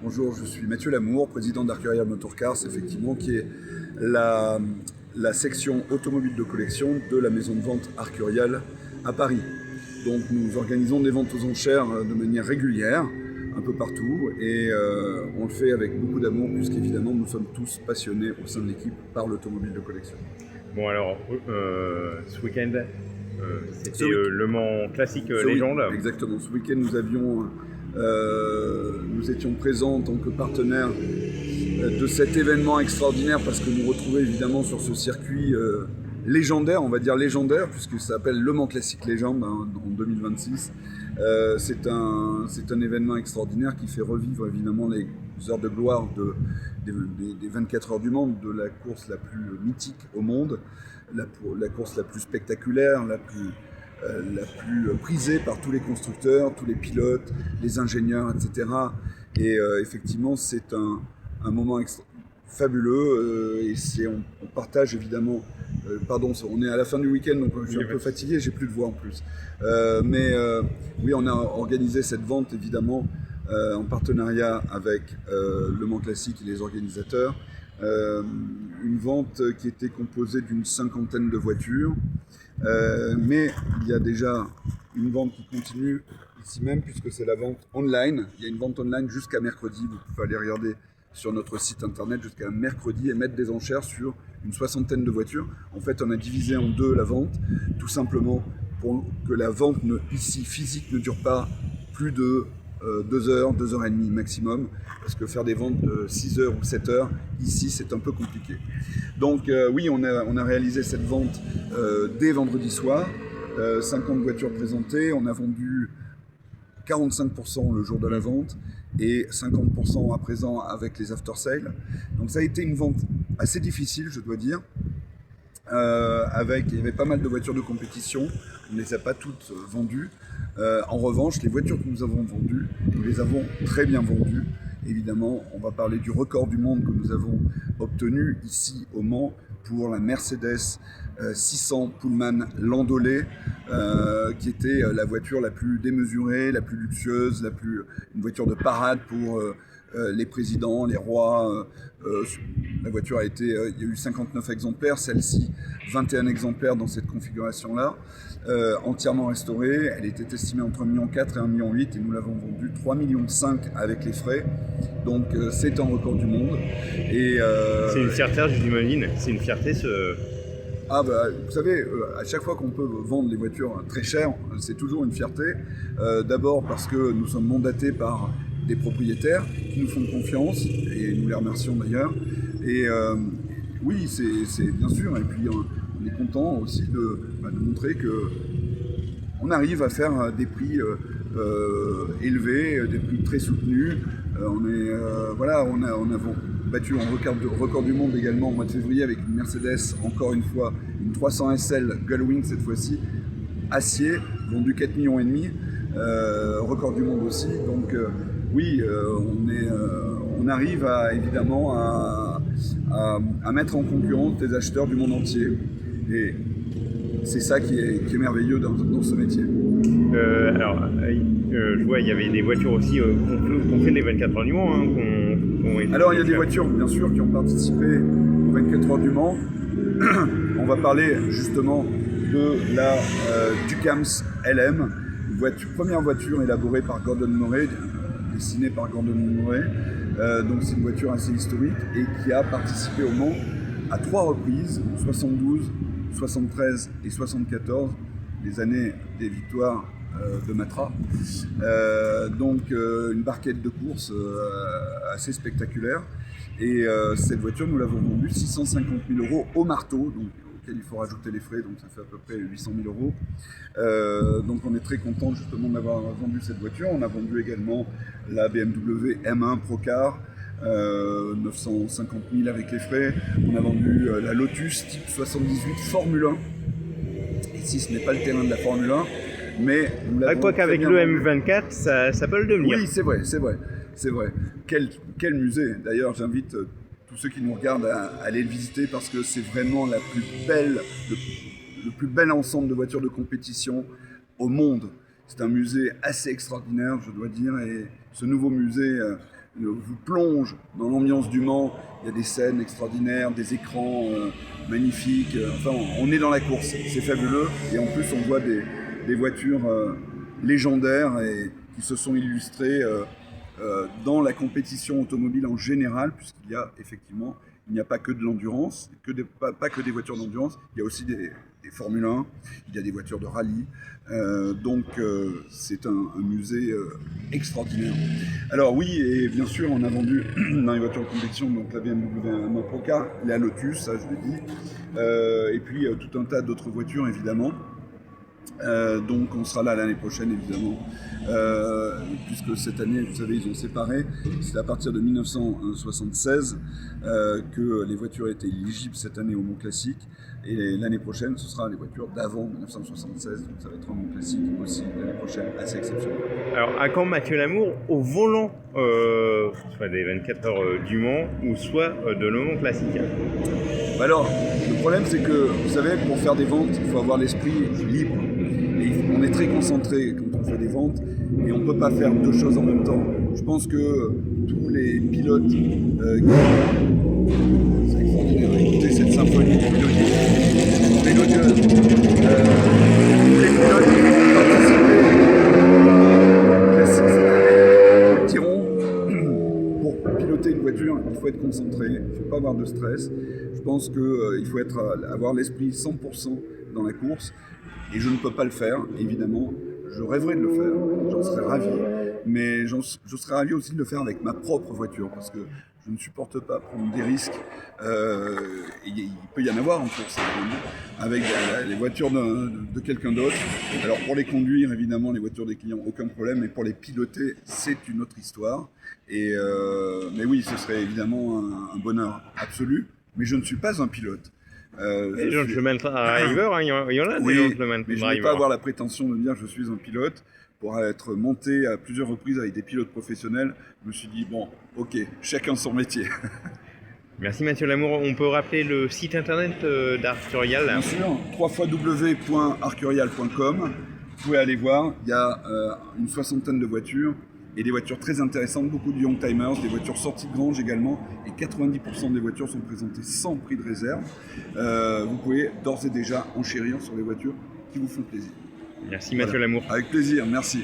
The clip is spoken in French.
Bonjour, je suis Mathieu Lamour, président d'Arcurial Motorcars, effectivement, qui est la section automobile de collection de la maison de vente Arcurial à Paris. Donc nous organisons des ventes aux enchères de manière régulière, un peu partout, et on le fait avec beaucoup d'amour, puisqu'évidemment nous sommes tous passionnés au sein de l'équipe par l'automobile de collection. Bon alors, ce week-end, c'était Le Mans Classique Légende. Exactement, ce week-end nous étions présents en tant que partenaires de cet événement extraordinaire, parce que nous retrouvons évidemment sur ce circuit légendaire, on va dire légendaire, puisque ça s'appelle Le Mans Classique Légende en 2026. C'est un événement extraordinaire qui fait revivre évidemment les heures de gloire des 24 heures du Mans, de la course la plus mythique au monde, la course la plus spectaculaire, la plus prisée par tous les constructeurs, tous les pilotes, les ingénieurs, etc. Et effectivement, c'est un moment fabuleux, et on partage évidemment. Pardon, on est à la fin du week-end, donc je suis un peu fatigué, j'ai plus de voix en plus. Oui, on a organisé cette vente évidemment en partenariat avec Le Mans Classique et les organisateurs. Une vente qui était composée d'une 50aine de voitures, mais il y a déjà une vente qui continue ici même, puisque c'est la vente online. Il y a une vente online jusqu'à mercredi, vous pouvez aller regarder sur notre site internet jusqu'à mercredi et mettre des enchères sur une 60aine de voitures. En fait, on a divisé en deux la vente, tout simplement pour que la vente ici physique ne dure pas plus de 2 heures, 2 heures et demie maximum, parce que faire des ventes de 6 heures ou 7 heures, ici, c'est un peu compliqué. Donc oui, on a réalisé cette vente dès vendredi soir, 50 voitures présentées, on a vendu 45% le jour de la vente et 50% à présent avec les after-sales. Donc ça a été une vente assez difficile, je dois dire. Il y avait pas mal de voitures de compétition, on ne les a pas toutes vendues. En revanche, les voitures que nous avons vendues, nous les avons très bien vendues. Évidemment, on va parler du record du monde que nous avons obtenu ici au Mans pour la Mercedes 600 Pullman Landaulet, qui était la voiture la plus démesurée, la plus luxueuse, une voiture de parade pour les présidents, les rois. La voiture il y a eu 59 exemplaires, celle-ci 21 exemplaires dans cette configuration-là, entièrement restaurée. Elle était estimée entre 1,4 million et 1,8 million et nous l'avons vendue 3,5 millions avec les frais. Donc c'est un record du monde. C'est une fierté, j'imagine. C'est une fierté Ah bah, vous savez, à chaque fois qu'on peut vendre des voitures très chères, c'est toujours une fierté. D'abord parce que nous sommes mandatés par des propriétaires qui nous font confiance, et nous les remercions d'ailleurs. Et oui, c'est bien sûr. Et puis on est content aussi de montrer que on arrive à faire des prix élevés, des prix très soutenus. On a battu un record du monde également au mois de février avec une Mercedes, encore une fois, une 300 SL Gullwing cette fois-ci, acier, vendu 4,5 millions, record du monde aussi. Donc oui, on arrive évidemment à mettre en concurrence les acheteurs du monde entier. Et c'est ça qui est merveilleux dans ce métier. Je vois, il y avait des voitures aussi qui ont fait les 24 heures du Mans. Alors, il y a des voitures, bien sûr, qui ont participé aux 24 heures du Mans. On va parler justement de la Ducams LM, première voiture élaborée par Gordon Murray, dessinée par Gordon Murray. Donc, c'est une voiture assez historique et qui a participé au Mans à 3 reprises, 72, 73 et 74, les années des victoires de Matra. Donc une barquette de course assez spectaculaire. Et cette voiture, nous l'avons vendue 650 000 € au marteau, donc, auquel il faut rajouter les frais, donc ça fait à peu près 800 000 €. Donc on est très content justement d'avoir vendu cette voiture. On a vendu également la BMW M1 Procar, 950 000 avec les frais. On a vendu la Lotus Type 78 Formule 1. Ici, ce n'est pas le terrain de la Formule 1, mais nous l'avons quoi qu'avec le M24, ça peut le devenir. Oui, c'est vrai. Quel musée. D'ailleurs, j'invite tous ceux qui nous regardent à aller le visiter, parce que c'est vraiment le plus bel ensemble de voitures de compétition au monde. C'est un musée assez extraordinaire, je dois dire, et ce nouveau musée vous plonge dans l'ambiance du Mans. Il y a des scènes extraordinaires, des écrans magnifiques. Enfin, on est dans la course, c'est fabuleux. Et en plus, on voit des voitures légendaires et qui se sont illustrées dans la compétition automobile en général, puisqu'il y a effectivement, il n'y a pas que de l'endurance, pas que des voitures d'endurance, il y a aussi des Formule 1, il y a des voitures de rallye, donc c'est un musée extraordinaire. Alors oui, et bien sûr on a vendu dans les voitures de compétition, donc la BMW M1 Procar, la Lotus, ça je l'ai dit, et puis tout un tas d'autres voitures évidemment. Donc on sera là l'année prochaine évidemment, puisque cette année, vous savez, ils ont séparé. C'est à partir de 1976 que les voitures étaient éligibles cette année au Mont Classique, et l'année prochaine ce sera les voitures d'avant 1976, donc ça va être un Mont Classique aussi l'année prochaine, assez exceptionnel. Alors à quand Mathieu Lamour au volant, soit des 24 heures du Mans ou soit de le Mont Classique? Alors le problème c'est que, vous savez, pour faire des ventes, il faut avoir l'esprit libre. On est très concentré quand on fait des ventes et on ne peut pas faire deux choses en même temps. Je pense que tous les pilotes c'est extraordinaire, écoutez cette symphonie mélodieuse. Les pilotes qui vont participer au classique cette année diront pour piloter une voiture, il faut être concentré, il ne faut pas avoir de stress. Je pense qu'il faut avoir l'esprit 100% dans la course. Et je ne peux pas le faire, évidemment. Je rêverais de le faire, j'en serais ravi. Mais je serais ravi aussi de le faire avec ma propre voiture, parce que je ne supporte pas prendre des risques. Il peut y en avoir en course, évidemment, avec les voitures de quelqu'un d'autre. Alors pour les conduire, évidemment, les voitures des clients, aucun problème. Mais pour les piloter, c'est une autre histoire. Mais oui, ce serait évidemment un bonheur absolu. Mais je ne suis pas un pilote. Les gentleman driver, il y en a des gentleman mais je ne vais pas avoir la prétention de dire que je suis un pilote. Pour être monté à plusieurs reprises avec des pilotes professionnels, je me suis dit, bon, ok, chacun son métier. Merci Mathieu Lamour. On peut rappeler le site internet d'Arcurial? Bien sûr, www.arcurial.com. Vous pouvez aller voir, il y a une 60aine de voitures. Et des voitures très intéressantes, beaucoup de Youngtimers, des voitures sorties de grange également, et 90% des voitures sont présentées sans prix de réserve. Vous pouvez d'ores et déjà enchérir sur les voitures qui vous font plaisir. Merci Mathieu Lamour. Avec plaisir, merci.